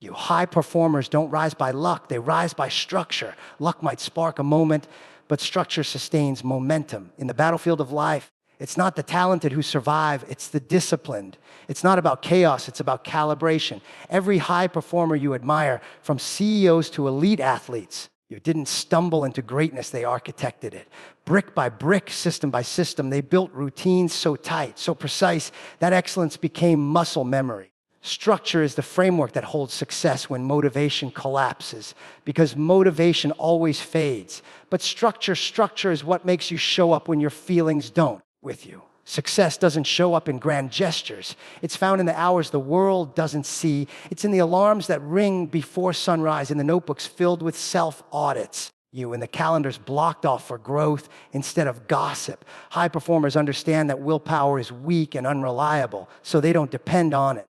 You high performers don't rise by luck, they rise by structure. Luck might spark a moment, but structure sustains momentum. In the battlefield of life, it's not the talented who survive, it's the disciplined. It's not about chaos, it's about calibration. Every high performer you admire, from CEOs to elite athletes, you didn't stumble into greatness, they architected it. Brick by brick, system by system, they built routines so tight, so precise, that excellence became muscle memory. Structure is the framework that holds success when motivation collapses, because motivation always fades. But structure is what makes you show up when your feelings don't with you. Success doesn't show up in grand gestures. It's found in the hours the world doesn't see. It's in the alarms that ring before sunrise, in the notebooks filled with self-audits. In the calendars blocked off for growth instead of gossip. High performers understand that willpower is weak and unreliable, so they don't depend on it.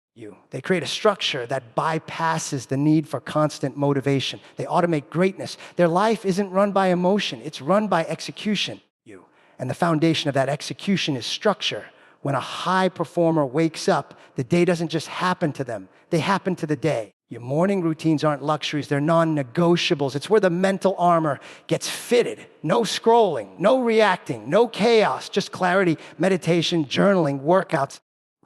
They create a structure that bypasses the need for constant motivation. They automate greatness. Their life isn't run by emotion, it's run by execution. And the foundation of that execution is structure. When a high performer wakes up, the day doesn't just happen to them, they happen to the day. Your morning routines aren't luxuries, they're non-negotiables. It's where the mental armor gets fitted. No scrolling, no reacting, no chaos, just clarity, meditation, journaling, workouts,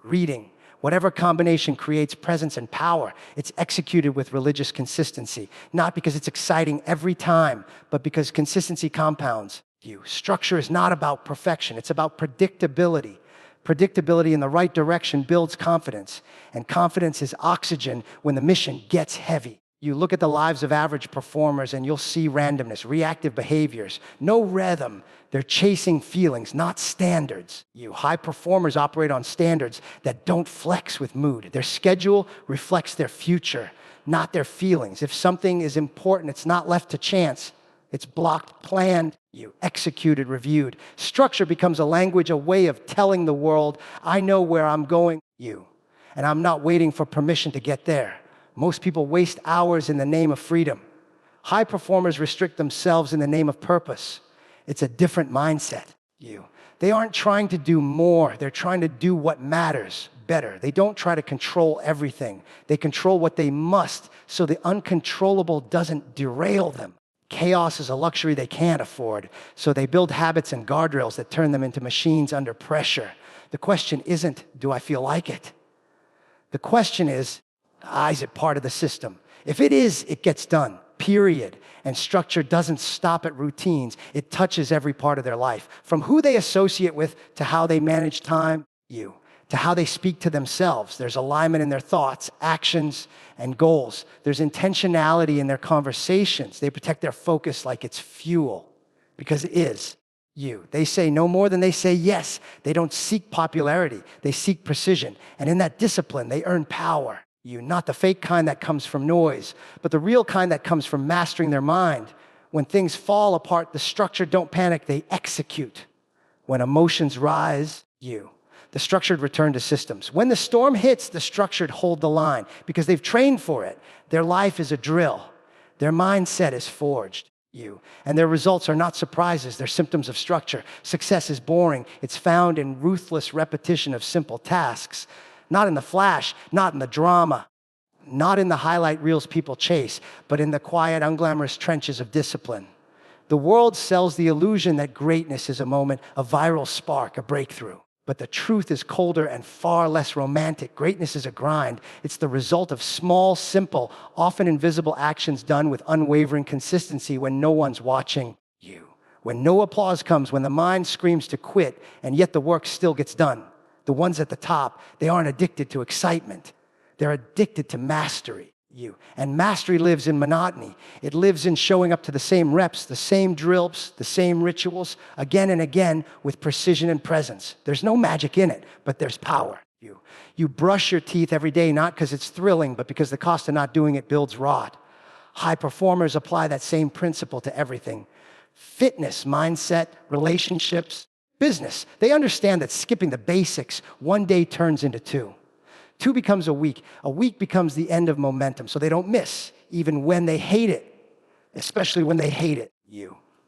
reading. Whatever combination creates presence and power, it's executed with religious consistency. Not because it's exciting every time, but because consistency compounds. Structure is not about perfection, it's about predictability. Predictability in the right direction builds confidence, and confidence is oxygen when the mission gets heavy. You look at the lives of average performers and you'll see randomness, reactive behaviors, no rhythm. They're chasing feelings, not standards. High performers operate on standards that don't flex with mood. Their schedule reflects their future, not their feelings. If something is important, it's not left to chance. It's blocked, planned, executed, reviewed. Structure becomes a language, a way of telling the world, I know where I'm going, and I'm not waiting for permission to get there. Most people waste hours in the name of freedom. High performers restrict themselves in the name of purpose. It's a different mindset. They aren't trying to do more. They're trying to do what matters better. They don't try to control everything. They control what they must, so the uncontrollable doesn't derail them. Chaos is a luxury they can't afford, so they build habits and guardrails that turn them into machines under pressure. The question isn't, do I feel like it? The question is it part of the system? If it is, it gets done, period. And structure doesn't stop at routines. It touches every part of their life, from who they associate with to how they manage time, to how they speak to themselves. There's alignment in their thoughts, actions, and goals. There's intentionality in their conversations. They protect their focus like it's fuel, because it is. They say no more than they say yes. They don't seek popularity. They seek precision. And in that discipline, they earn power. Not the fake kind that comes from noise, but the real kind that comes from mastering their mind. When things fall apart, the structured don't panic, they execute. When emotions rise, the structured return to systems. When the storm hits, the structured hold the line because they've trained for it. Their life is a drill. Their mindset is forged. And their results are not surprises, they're symptoms of structure. Success is boring. It's found in ruthless repetition of simple tasks. Not in the flash, not in the drama, not in the highlight reels people chase, but in the quiet, unglamorous trenches of discipline. The world sells the illusion that greatness is a moment, a viral spark, a breakthrough. But the truth is colder and far less romantic. Greatness is a grind. It's the result of small, simple, often invisible actions done with unwavering consistency when no one's watching you. When no applause comes, when the mind screams to quit, and yet the work still gets done. The ones at the top, they aren't addicted to excitement. They're addicted to mastery. And mastery lives in monotony. It lives in showing up to the same reps, the same drills, the same rituals, again and again with precision and presence. There's no magic in it, but there's power. You brush your teeth every day, not because it's thrilling, but because the cost of not doing it builds rot. High performers apply that same principle to everything. Fitness, mindset, relationships, business. They understand that skipping the basics one day turns into two. Two becomes a week. A week becomes the end of momentum, so they don't miss, even when they hate it, especially when they hate it.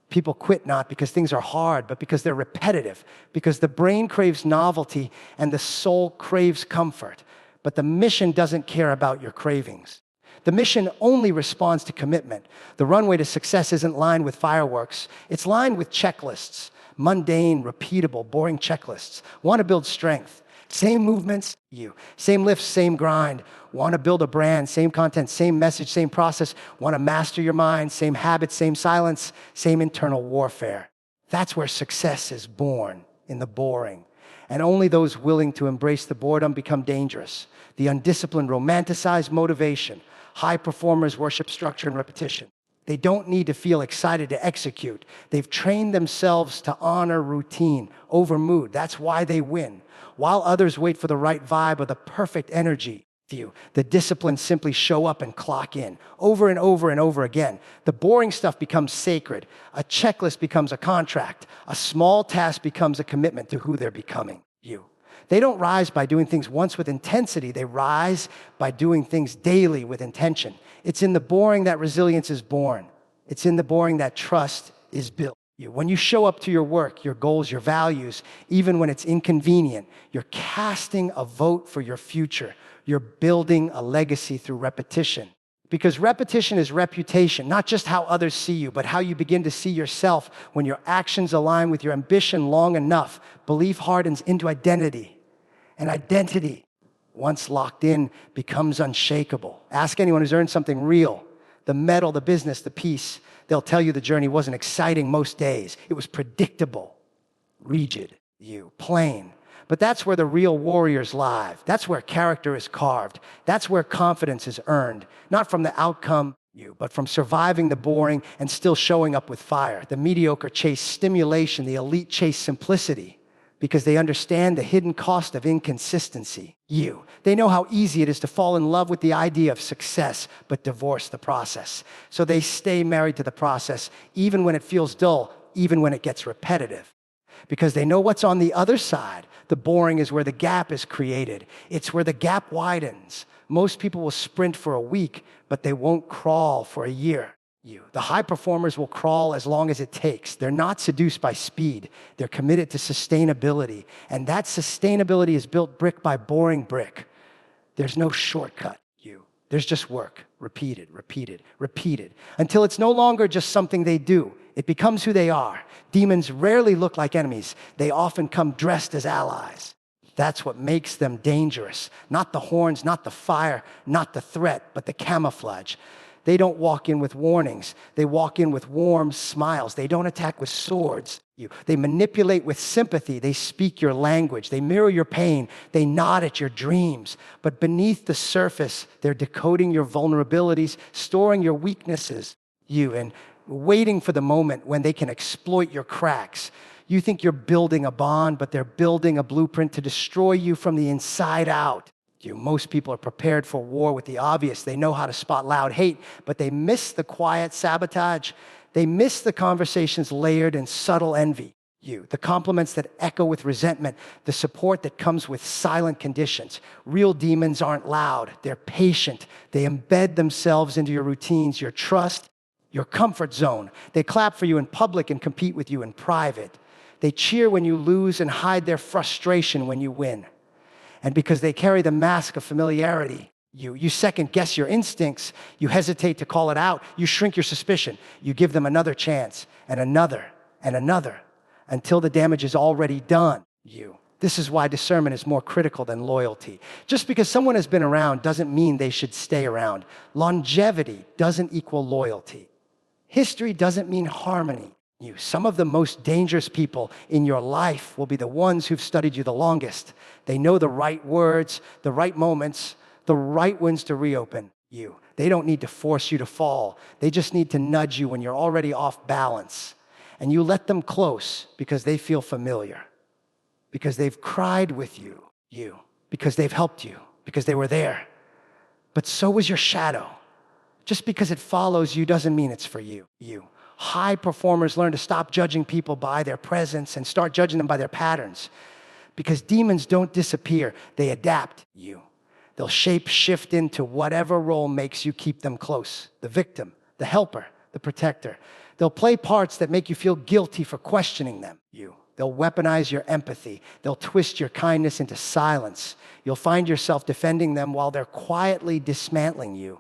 People quit not because things are hard, but because they're repetitive, because the brain craves novelty and the soul craves comfort. But the mission doesn't care about your cravings. The mission only responds to commitment. The runway to success isn't lined with fireworks. It's lined with checklists, mundane, repeatable, boring checklists. Want to build strength. Same movements, you. Same lifts, same grind. Want to build a brand, same content, same message, same process. Want to master your mind, same habits, same silence, same internal warfare. That's where success is born, in the boring. And only those willing to embrace the boredom become dangerous. The undisciplined romanticize motivation. High performers worship structure and repetition. They don't need to feel excited to execute. They've trained themselves to honor routine over mood. That's why they win. While others wait for the right vibe or the perfect energy, the disciplines simply show up and clock in over and over and over again. The boring stuff becomes sacred. A checklist becomes a contract. A small task becomes a commitment to who they're becoming, you. They don't rise by doing things once with intensity. They rise by doing things daily with intention. It's in the boring that resilience is born. It's in the boring that trust is built. When you show up to your work, your goals, your values, even when it's inconvenient, you're casting a vote for your future. You're building a legacy through repetition. Because repetition is reputation, not just how others see you, but how you begin to see yourself when your actions align with your ambition long enough. Belief hardens into identity. And identity, once locked in, becomes unshakable. Ask anyone who's earned something real, the medal, the business, the peace. They'll tell you the journey wasn't exciting most days. It was predictable, rigid, plain. But that's where the real warriors live. That's where character is carved. That's where confidence is earned, not from the outcome, but from surviving the boring and still showing up with fire. The mediocre chase stimulation, the elite chase simplicity, because they understand the hidden cost of inconsistency. They know how easy it is to fall in love with the idea of success, but divorce the process. So they stay married to the process, even when it feels dull, even when it gets repetitive. Because they know what's on the other side. The boring is where the gap is created. It's where the gap widens. Most people will sprint for a week, but they won't crawl for a year. The high performers will crawl as long as it takes. They're not seduced by speed. They're committed to sustainability. And that sustainability is built brick by boring brick. There's no shortcut, There's just work, repeated, repeated, repeated, until it's no longer just something they do. It becomes who they are. Demons rarely look like enemies. They often come dressed as allies. That's what makes them dangerous. Not the horns, not the fire, not the threat, but the camouflage. They don't walk in with warnings. They walk in with warm smiles. They don't attack with swords. They manipulate with sympathy. They speak your language. They mirror your pain. They nod at your dreams. But beneath the surface, they're decoding your vulnerabilities, storing your weaknesses, and waiting for the moment when they can exploit your cracks. You think you're building a bond, but they're building a blueprint to destroy you from the inside out. Most people are prepared for war with the obvious. They know how to spot loud hate, but they miss the quiet sabotage. They miss the conversations layered in subtle envy. The compliments that echo with resentment, the support that comes with silent conditions. Real demons aren't loud. They're patient. They embed themselves into your routines, your trust, your comfort zone. They clap for you in public and compete with you in private. They cheer when you lose and hide their frustration when you win. And because they carry the mask of familiarity, you second guess your instincts, you hesitate to call it out, you shrink your suspicion, you give them another chance, and another, until the damage is already done. This is why discernment is more critical than loyalty. Just because someone has been around doesn't mean they should stay around. Longevity doesn't equal loyalty. History doesn't mean harmony. Some of the most dangerous people in your life will be the ones who've studied you the longest. They know the right words, the right moments, the right ones to reopen you. They don't need to force you to fall. They just need to nudge you when you're already off balance. And you let them close because they feel familiar, because they've cried with you, because they've helped you, because they were there. But so was your shadow. Just because it follows you doesn't mean it's for you. High performers learn to stop judging people by their presence and start judging them by their patterns. Because demons don't disappear, they adapt. They'll shift into whatever role makes you keep them close. The victim, the helper, the protector. They'll play parts that make you feel guilty for questioning them. They'll weaponize your empathy. They'll twist your kindness into silence. You'll find yourself defending them while they're quietly dismantling you.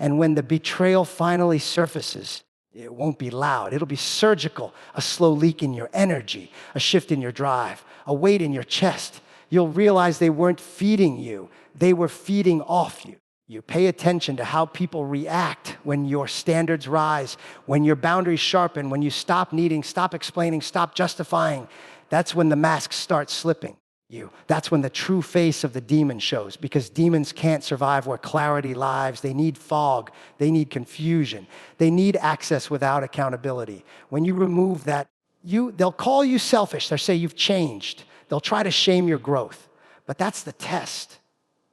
And when the betrayal finally surfaces, it won't be loud. It'll be surgical, a slow leak in your energy, a shift in your drive, a weight in your chest. You'll realize they weren't feeding you. They were feeding off you. You pay attention to how people react when your standards rise, when your boundaries sharpen, when you stop needing, stop explaining, stop justifying. That's when the masks start slipping you. That's when the true face of the demon shows, because demons can't survive where clarity lives. They need fog. They need confusion. They need access without accountability. When you remove that, they'll call you selfish. They'll say you've changed. They'll try to shame your growth. But that's the test.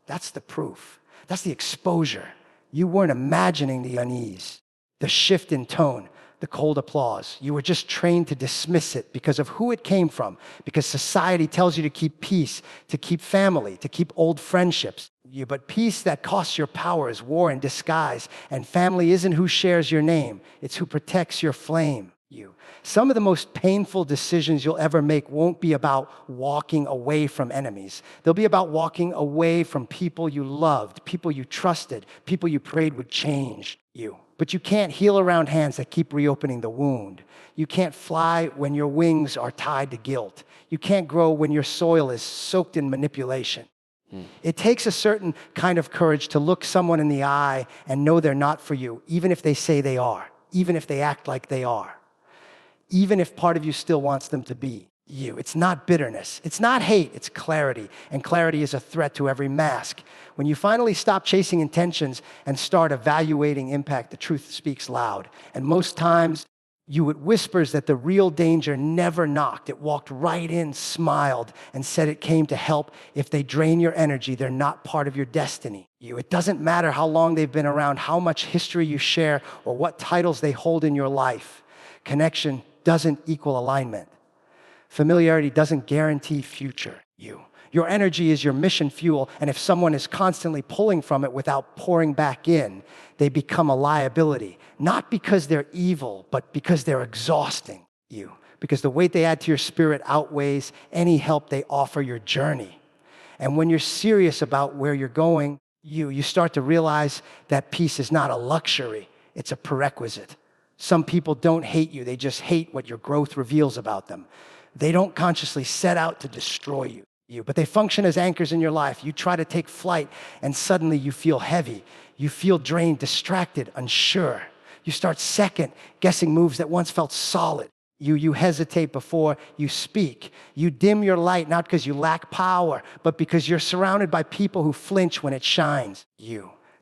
That's the proof. That's the exposure. You weren't imagining the unease, the shift in tone, the cold applause. You were just trained to dismiss it because of who it came from, because society tells you to keep peace, to keep family, to keep old friendships. But peace that costs your power is war in disguise, and family isn't who shares your name. It's who protects your flame. Some of the most painful decisions you'll ever make won't be about walking away from enemies. They'll be about walking away from people you loved, people you trusted, people you prayed would change you. But you can't heal around hands that keep reopening the wound. You can't fly when your wings are tied to guilt. You can't grow when your soil is soaked in manipulation. It takes a certain kind of courage to look someone in the eye and know they're not for you, even if they say they are, even if they act like they are. Even if part of you still wants them to be you. It's not bitterness. It's not hate. It's clarity. And clarity is a threat to every mask. When you finally stop chasing intentions and start evaluating impact, the truth speaks loud. And most times, it whispers that the real danger never knocked. It walked right in, smiled, and said it came to help. If they drain your energy, they're not part of your destiny. It doesn't matter how long they've been around, how much history you share, or what titles they hold in your life. Connection doesn't equal alignment. Familiarity doesn't guarantee future you. Your energy is your mission fuel, and if someone is constantly pulling from it without pouring back in, they become a liability. Not because they're evil, but because they're exhausting you. Because the weight they add to your spirit outweighs any help they offer your journey. And when you're serious about where you're going, you start to realize that peace is not a luxury, it's a prerequisite. Some people don't hate you, they just hate what your growth reveals about them. They don't consciously set out to destroy you, but they function as anchors in your life. You try to take flight, and suddenly you feel heavy. You feel drained, distracted, unsure. You start second guessing moves that once felt solid. You hesitate before you speak. You dim your light, not because you lack power, but because you're surrounded by people who flinch when it shines.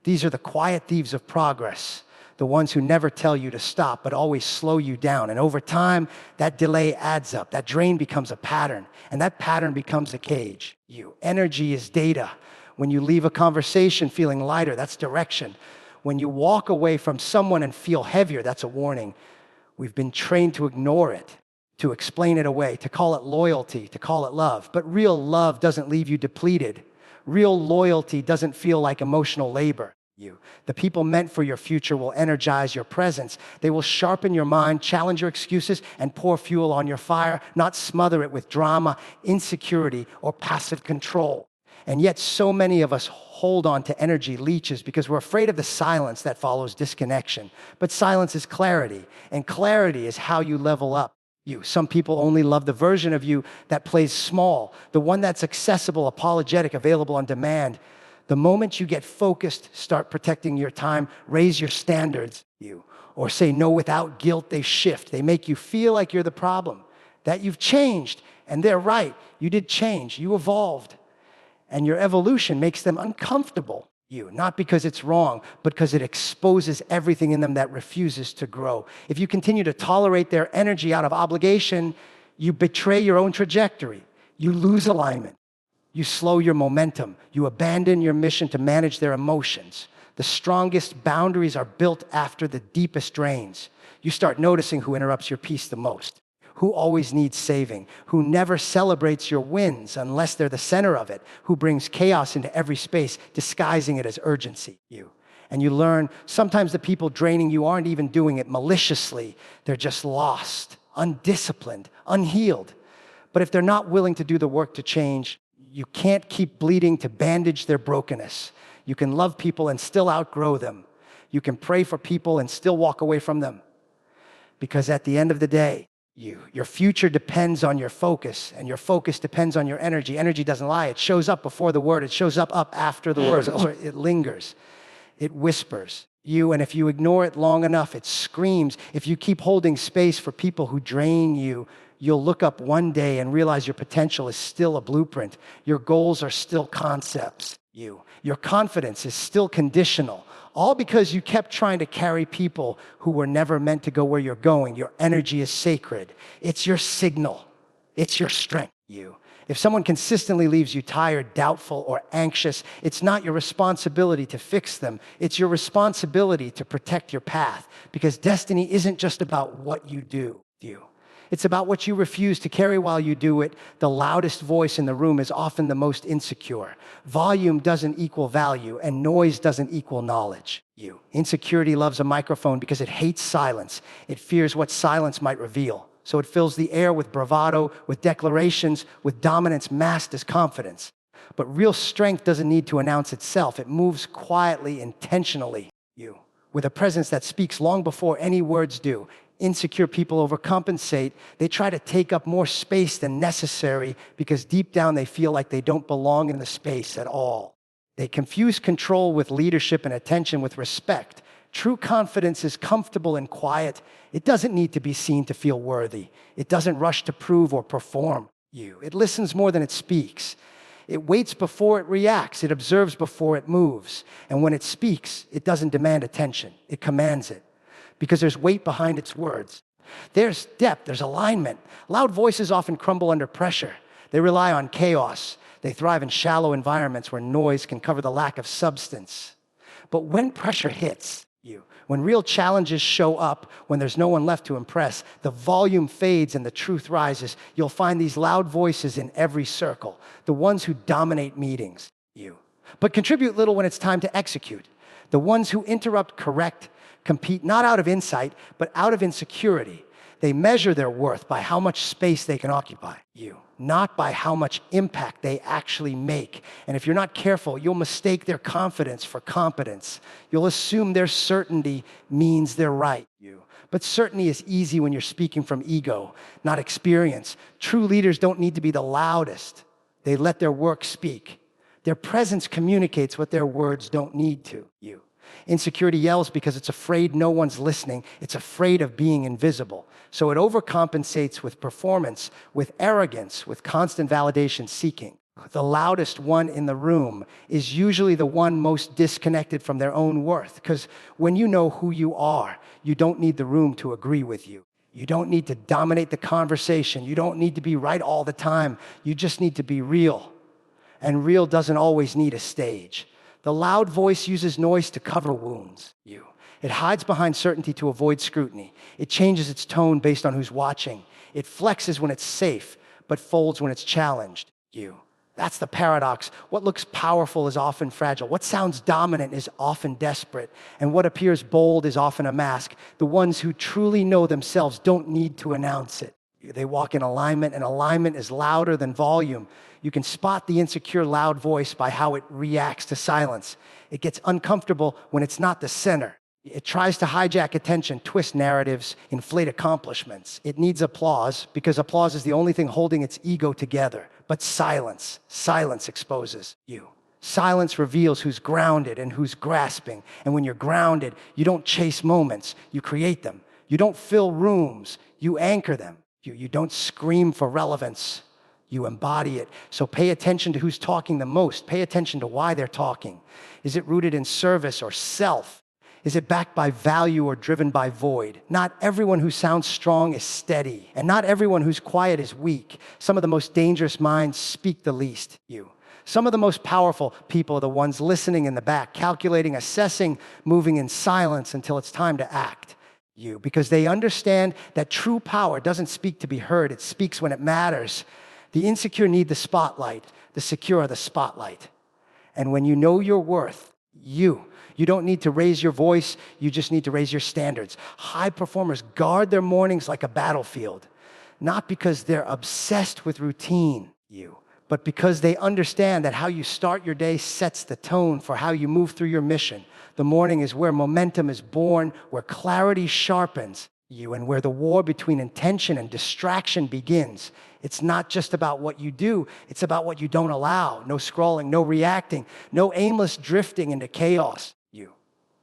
These are the quiet thieves of progress. The ones who never tell you to stop, but always slow you down. And over time, that delay adds up. That drain becomes a pattern, and that pattern becomes a cage. Energy is data. When you leave a conversation feeling lighter, that's direction. When you walk away from someone and feel heavier, that's a warning. We've been trained to ignore it, to explain it away, to call it loyalty, to call it love. But real love doesn't leave you depleted. Real loyalty doesn't feel like emotional labor. The people meant for your future will energize your presence. They will sharpen your mind, challenge your excuses, and pour fuel on your fire, not smother it with drama, insecurity, or passive control. And yet so many of us hold on to energy leeches because we're afraid of the silence that follows disconnection. But silence is clarity, and clarity is how you level up. Some people only love the version of you that plays small, the one that's accessible, apologetic, available on demand. The moment you get focused, start protecting your time, raise your standards, or say no without guilt, they shift. They make you feel like you're the problem, that you've changed, and they're right. You did change. You evolved. And your evolution makes them uncomfortable, not because it's wrong, but because it exposes everything in them that refuses to grow. If you continue to tolerate their energy out of obligation, you betray your own trajectory. You lose alignment. You slow your momentum. You abandon your mission to manage their emotions. The strongest boundaries are built after the deepest drains. You start noticing who interrupts your peace the most, who always needs saving, who never celebrates your wins unless they're the center of it, who brings chaos into every space, disguising it as urgency. And you learn sometimes the people draining you aren't even doing it maliciously. They're just lost, undisciplined, unhealed. But if they're not willing to do the work to change, you can't keep bleeding to bandage their brokenness. You can love people and still outgrow them. You can pray for people and still walk away from them. Because at the end of the day, your future depends on your focus, and your focus depends on your energy. Energy doesn't lie. It shows up before the word. It shows up after the words, or it lingers. It whispers. And if you ignore it long enough, it screams. If you keep holding space for people who drain you, you'll look up one day and realize your potential is still a blueprint. Your goals are still concepts. Your confidence is still conditional. All because you kept trying to carry people who were never meant to go where you're going. Your energy is sacred. It's your signal. It's your strength. If someone consistently leaves you tired, doubtful, or anxious, it's not your responsibility to fix them. It's your responsibility to protect your path. Because destiny isn't just about what you do. It's about what you refuse to carry while you do it. The loudest voice in the room is often the most insecure. Volume doesn't equal value, and noise doesn't equal knowledge. Insecurity loves a microphone because it hates silence. It fears what silence might reveal. So it fills the air with bravado, with declarations, with dominance masked as confidence. But real strength doesn't need to announce itself. It moves quietly, intentionally, with a presence that speaks long before any words do. Insecure people overcompensate. They try to take up more space than necessary because deep down they feel like they don't belong in the space at all. They confuse control with leadership and attention with respect. True confidence is comfortable and quiet. It doesn't need to be seen to feel worthy. It doesn't rush to prove or perform. It listens more than it speaks. It waits before it reacts. It observes before it moves. And when it speaks, it doesn't demand attention. It commands it. Because there's weight behind its words. There's depth, there's alignment. Loud voices often crumble under pressure. They rely on chaos. They thrive in shallow environments where noise can cover the lack of substance. But when pressure hits you, when real challenges show up, when there's no one left to impress, the volume fades and the truth rises. You'll find these loud voices in every circle, the ones who dominate meetings, but contribute little when it's time to execute. The ones who interrupt, correct, compete not out of insight, but out of insecurity. They measure their worth by how much space they can occupy, not by how much impact they actually make. And if you're not careful, you'll mistake their confidence for competence. You'll assume their certainty means they're right. But certainty is easy when you're speaking from ego, not experience. True leaders don't need to be the loudest. They let their work speak. Their presence communicates what their words don't need to. Insecurity yells because it's afraid no one's listening. It's afraid of being invisible. So it overcompensates with performance, with arrogance, with constant validation seeking. The loudest one in the room is usually the one most disconnected from their own worth. Because when you know who you are, you don't need the room to agree with you. You don't need to dominate the conversation. You don't need to be right all the time. You just need to be real. And real doesn't always need a stage. The loud voice uses noise to cover wounds. It hides behind certainty to avoid scrutiny. It changes its tone based on who's watching. It flexes when it's safe, but folds when it's challenged. That's the paradox. What looks powerful is often fragile. What sounds dominant is often desperate. And what appears bold is often a mask. The ones who truly know themselves don't need to announce it. They walk in alignment, and alignment is louder than volume. You can spot the insecure loud voice by how it reacts to silence. It gets uncomfortable when it's not the center. It tries to hijack attention, twist narratives, inflate accomplishments. It needs applause because applause is the only thing holding its ego together. But silence exposes you. Silence reveals who's grounded and who's grasping. And when you're grounded, you don't chase moments, you create them. You don't fill rooms, you anchor them. You don't scream for relevance. You embody it. So pay attention to who's talking the most. Pay attention to why they're talking. Is it rooted in service or self? Is it backed by value or driven by void? Not everyone who sounds strong is steady, and not everyone who's quiet is weak. Some of the most dangerous minds speak the least. Some of the most powerful people are the ones listening in the back, calculating, assessing, moving in silence until it's time to act. Because they understand that true power doesn't speak to be heard. It speaks when it matters. The insecure need the spotlight. The secure are the spotlight. And when you know your worth, you don't need to raise your voice. You just need to raise your standards. High performers guard their mornings like a battlefield, not because they're obsessed with routine, but because they understand that how you start your day sets the tone for how you move through your mission. The morning is where momentum is born, where clarity sharpens you, and where the war between intention and distraction begins. It's not just about what you do, it's about what you don't allow. No scrolling, no reacting, no aimless drifting into chaos.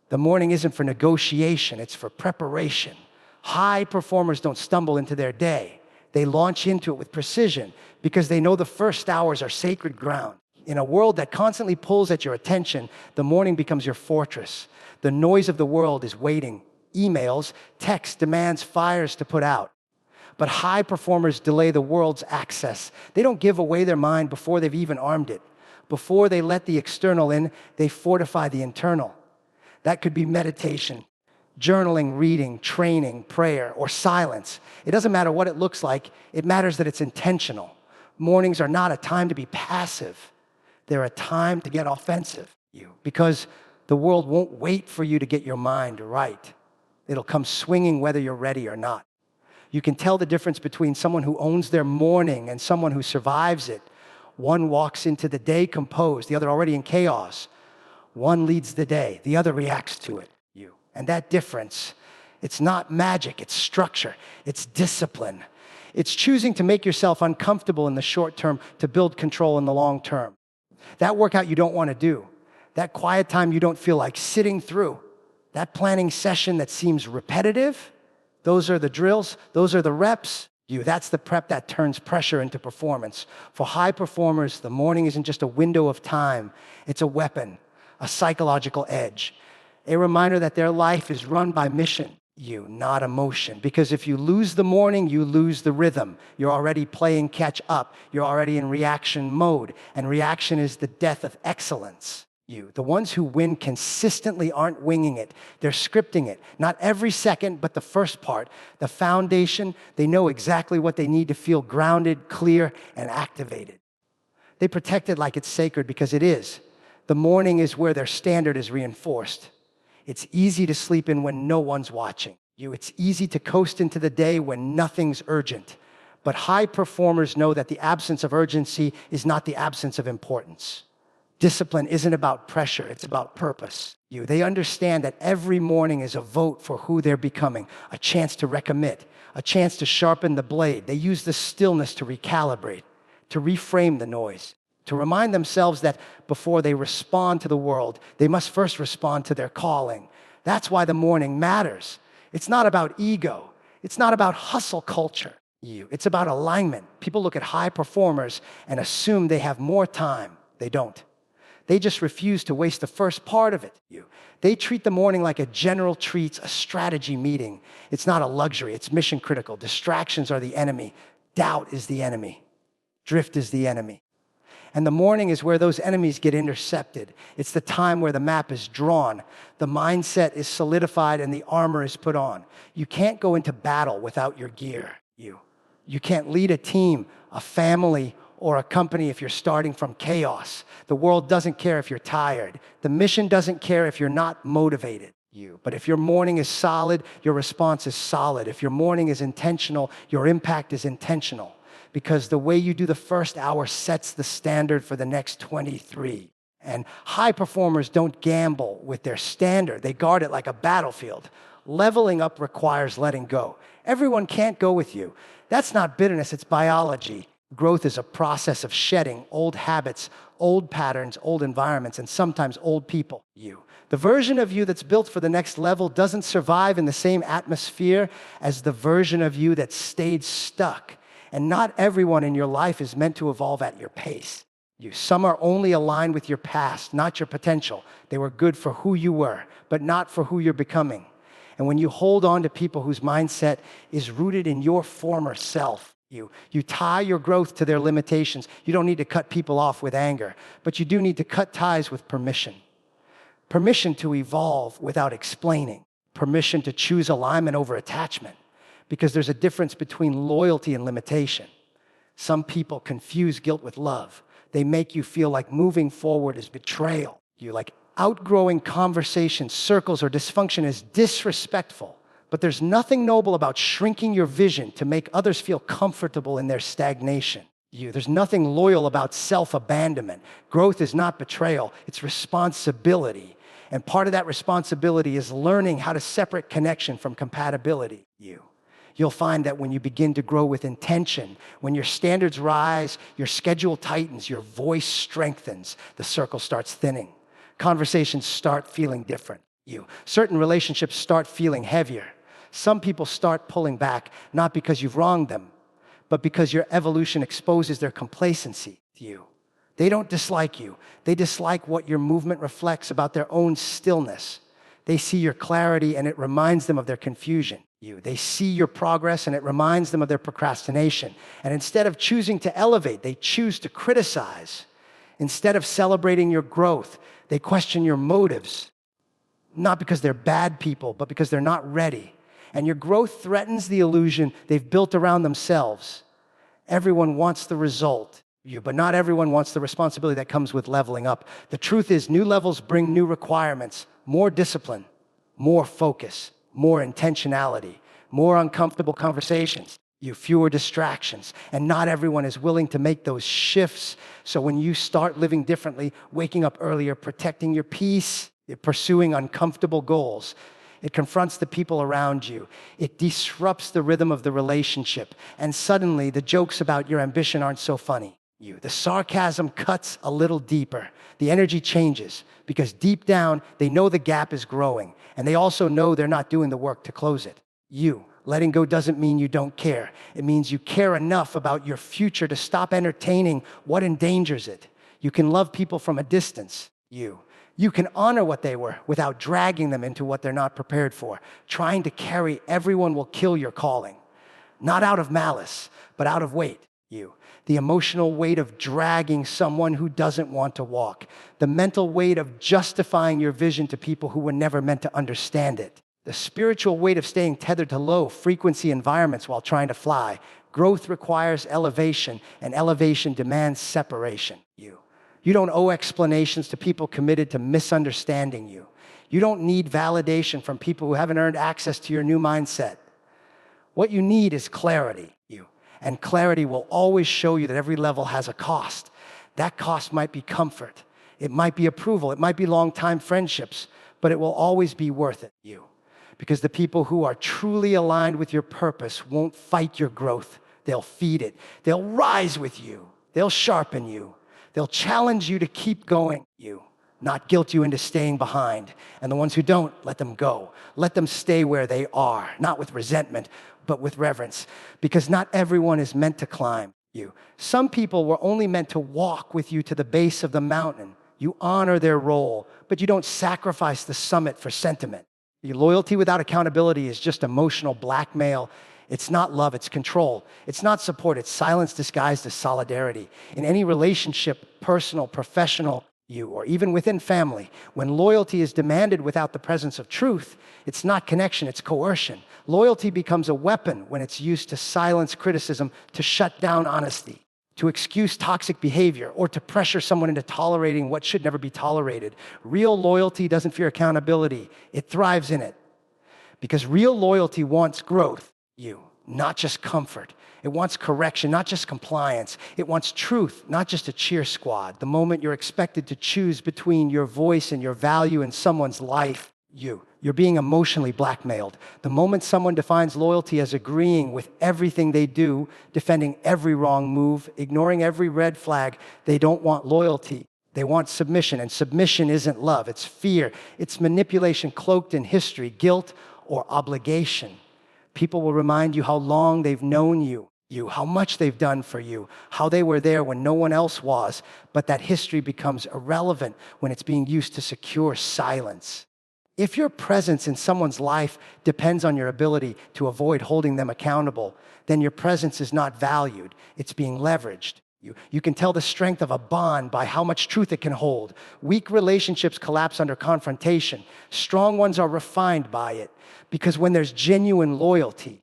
The morning isn't for negotiation, it's for preparation. High performers don't stumble into their day. They launch into it with precision because they know the first hours are sacred ground. In a world that constantly pulls at your attention, the morning becomes your fortress. The noise of the world is waiting. Emails, text, demands, fires to put out. But high performers delay the world's access. They don't give away their mind before they've even armed it. Before they let the external in, they fortify the internal. That could be meditation, journaling, reading, training, prayer, or silence. It doesn't matter what it looks like. It matters that it's intentional. Mornings are not a time to be passive. They're a time to get offensive. Because the world won't wait for you to get your mind right. It'll come swinging whether you're ready or not. You can tell the difference between someone who owns their morning and someone who survives it. One walks into the day composed, the other already in chaos. One leads the day, the other reacts to it. And that difference, it's not magic, it's structure, it's discipline. It's choosing to make yourself uncomfortable in the short term to build control in the long term. That workout you don't want to do, that quiet time you don't feel like sitting through, that planning session that seems repetitive, those are the drills, those are the reps. That's the prep that turns pressure into performance. For high performers, the morning isn't just a window of time, it's a weapon. A psychological edge, a reminder that their life is run by mission, not emotion. Because if you lose the morning, you lose the rhythm. You're already playing catch up. You're already in reaction mode. And reaction is the death of excellence. The ones who win consistently aren't winging it. They're scripting it. Not every second, but the first part. The foundation, they know exactly what they need to feel grounded, clear, and activated. They protect it like it's sacred because it is. The morning is where their standard is reinforced. It's easy to sleep in when no one's watching. It's easy to coast into the day when nothing's urgent. But high performers know that the absence of urgency is not the absence of importance. Discipline isn't about pressure, it's about purpose. They understand that every morning is a vote for who they're becoming, a chance to recommit, a chance to sharpen the blade. They use the stillness to recalibrate, to reframe the noise. To remind themselves that before they respond to the world, they must first respond to their calling. That's why the morning matters. It's not about ego. It's not about hustle culture. It's about alignment. People look at high performers and assume they have more time. They don't. They just refuse to waste the first part of it. They treat the morning like a general treats a strategy meeting. It's not a luxury. It's mission critical. Distractions are the enemy. Doubt is the enemy. Drift is the enemy. And the morning is where those enemies get intercepted. It's the time where the map is drawn, the mindset is solidified, and the armor is put on. You can't go into battle without your gear. You can't lead a team, a family, or a company if you're starting from chaos. The world doesn't care if you're tired. The mission doesn't care if you're not motivated. But if your morning is solid, your response is solid. If your morning is intentional, your impact is intentional. Because the way you do the first hour sets the standard for the next 23. And high performers don't gamble with their standard. They guard it like a battlefield. Leveling up requires letting go. Everyone can't go with you. That's not bitterness, it's biology. Growth is a process of shedding old habits, old patterns, old environments, and sometimes old people. The version of you that's built for the next level doesn't survive in the same atmosphere as the version of you that stayed stuck. And not everyone in your life is meant to evolve at your pace. Some are only aligned with your past, not your potential. They were good for who you were, but not for who you're becoming. And when you hold on to people whose mindset is rooted in your former self, you tie your growth to their limitations. You don't need to cut people off with anger, but you do need to cut ties with permission. Permission to evolve without explaining. Permission to choose alignment over attachment. Because there's a difference between loyalty and limitation. Some people confuse guilt with love. They make you feel like moving forward is betrayal. Like outgrowing conversations, circles, or dysfunction is disrespectful. But there's nothing noble about shrinking your vision to make others feel comfortable in their stagnation. There's nothing loyal about self-abandonment. Growth is not betrayal, it's responsibility. And part of that responsibility is learning how to separate connection from compatibility. You'll find that when you begin to grow with intention, when your standards rise, your schedule tightens, your voice strengthens, the circle starts thinning. Conversations start feeling different. Certain relationships start feeling heavier. Some people start pulling back, not because you've wronged them, but because your evolution exposes their complacency to you. They don't dislike you. They dislike what your movement reflects about their own stillness. They see your clarity and it reminds them of their confusion. They see your progress and it reminds them of their procrastination. And instead of choosing to elevate, they choose to criticize. Instead of celebrating your growth, they question your motives. Not because they're bad people, but because they're not ready. And your growth threatens the illusion they've built around themselves. Everyone wants the result, but not everyone wants the responsibility that comes with leveling up. The truth is, new levels bring new requirements, more discipline, more focus, more intentionality, more uncomfortable conversations, fewer distractions. And not everyone is willing to make those shifts. So when you start living differently, waking up earlier, protecting your peace, pursuing uncomfortable goals, it confronts the people around you. It disrupts the rhythm of the relationship. And suddenly, the jokes about your ambition aren't so funny. The sarcasm cuts a little deeper. The energy changes because deep down, they know the gap is growing. And they also know they're not doing the work to close it. Letting go doesn't mean you don't care. It means you care enough about your future to stop entertaining what endangers it. You can love people from a distance. You can honor what they were without dragging them into what they're not prepared for. Trying to carry everyone will kill your calling. Not out of malice, but out of weight. The emotional weight of dragging someone who doesn't want to walk. The mental weight of justifying your vision to people who were never meant to understand it. The spiritual weight of staying tethered to low-frequency environments while trying to fly. Growth requires elevation, and elevation demands separation. You don't owe explanations to people committed to misunderstanding you. You don't need validation from people who haven't earned access to your new mindset. What you need is clarity. And clarity will always show you that every level has a cost. That cost might be comfort. It might be approval. It might be long-time friendships. But it will always be worth it. Because the people who are truly aligned with your purpose won't fight your growth. They'll feed it. They'll rise with you. They'll sharpen you. They'll challenge you to keep going, not guilt you into staying behind. And the ones who don't, let them go. Let them stay where they are, not with resentment, but with reverence. Because not everyone is meant to climb you. Some people were only meant to walk with you to the base of the mountain. You honor their role, but you don't sacrifice the summit for sentiment. Your loyalty without accountability is just emotional blackmail. It's not love, it's control. It's not support, it's silence disguised as solidarity. In any relationship, personal, professional, or even within family, when loyalty is demanded without the presence of truth, it's not connection, it's coercion. Loyalty becomes a weapon when it's used to silence criticism, to shut down honesty, to excuse toxic behavior, or to pressure someone into tolerating what should never be tolerated. Real loyalty doesn't fear accountability, it thrives in it. Because real loyalty wants growth. Not just comfort. It wants correction, not just compliance. It wants truth, not just a cheer squad. The moment you're expected to choose between your voice and your value in someone's life, you're being emotionally blackmailed. The moment someone defines loyalty as agreeing with everything they do, defending every wrong move, ignoring every red flag, they don't want loyalty. They want submission, and submission isn't love. It's fear. It's manipulation cloaked in history, guilt, or obligation. People will remind you how long they've known you, how much they've done for you, how they were there when no one else was, but that history becomes irrelevant when it's being used to secure silence. If your presence in someone's life depends on your ability to avoid holding them accountable, then your presence is not valued. It's being leveraged. You can tell the strength of a bond by how much truth it can hold. Weak relationships collapse under confrontation. Strong ones are refined by it. Because when there's genuine loyalty,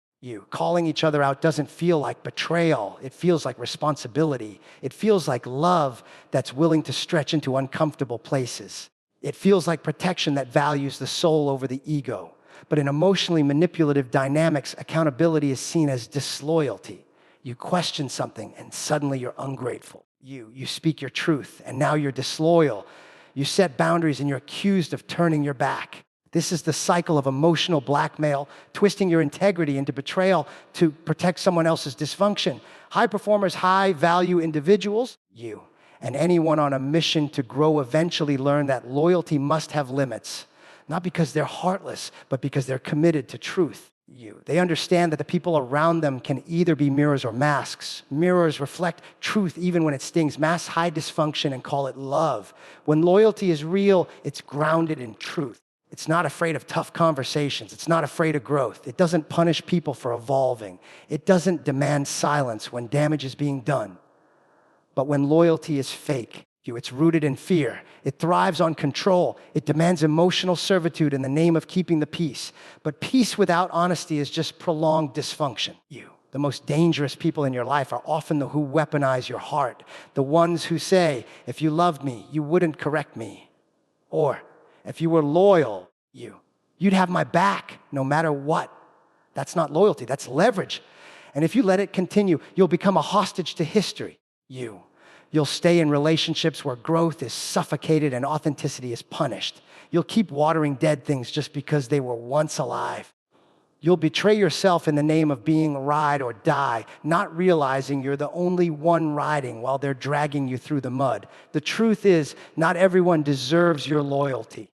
calling each other out doesn't feel like betrayal. It feels like responsibility. It feels like love that's willing to stretch into uncomfortable places. It feels like protection that values the soul over the ego. But in emotionally manipulative dynamics, accountability is seen as disloyalty. You question something and suddenly you're ungrateful. You speak your truth and now you're disloyal. You set boundaries and you're accused of turning your back. This is the cycle of emotional blackmail, twisting your integrity into betrayal to protect someone else's dysfunction. High performers, high value individuals, you, and anyone on a mission to grow eventually learn that loyalty must have limits. Not because they're heartless, but because they're committed to truth. You. They understand that the people around them can either be mirrors or masks. Mirrors reflect truth even when it stings. Masks hide dysfunction and call it love. When loyalty is real, it's grounded in truth. It's not afraid of tough conversations. It's not afraid of growth. It doesn't punish people for evolving. It doesn't demand silence when damage is being done. But when loyalty is fake, it's rooted in fear. It thrives on control. It demands emotional servitude in the name of keeping the peace. But peace without honesty is just prolonged dysfunction. The most dangerous people in your life are often the who weaponize your heart. The ones who say, if you loved me, you wouldn't correct me. Or, if you were loyal, you'd have my back no matter what. That's not loyalty, that's leverage. And if you let it continue, you'll become a hostage to history. You'll stay in relationships where growth is suffocated and authenticity is punished. You'll keep watering dead things just because they were once alive. You'll betray yourself in the name of being ride or die, not realizing you're the only one riding while they're dragging you through the mud. The truth is, not everyone deserves your loyalty.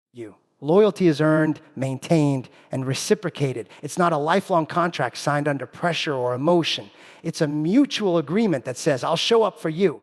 Loyalty is earned, maintained, and reciprocated. It's not a lifelong contract signed under pressure or emotion. It's a mutual agreement that says, I'll show up for you,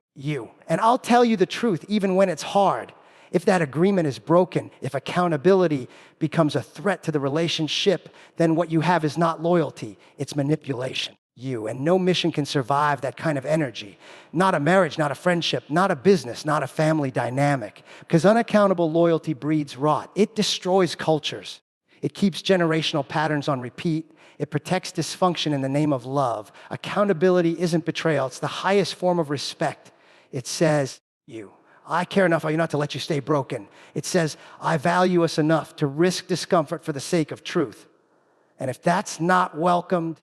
and I'll tell you the truth even when it's hard. If that agreement is broken, if accountability becomes a threat to the relationship, then what you have is not loyalty, it's manipulation. And no mission can survive that kind of energy. Not a marriage, not a friendship, not a business, not a family dynamic. Because unaccountable loyalty breeds rot. It destroys cultures. It keeps generational patterns on repeat. It protects dysfunction in the name of love. Accountability isn't betrayal. It's the highest form of respect. It says, I care enough about you not to let you stay broken. It says, I value us enough to risk discomfort for the sake of truth. And if that's not welcomed,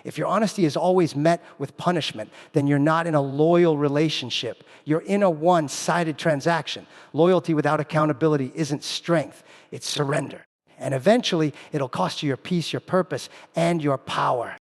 if your honesty is always met with punishment, then you're not in a loyal relationship. You're in a one-sided transaction. Loyalty without accountability isn't strength, it's surrender. And eventually, it'll cost you your peace, your purpose, and your power.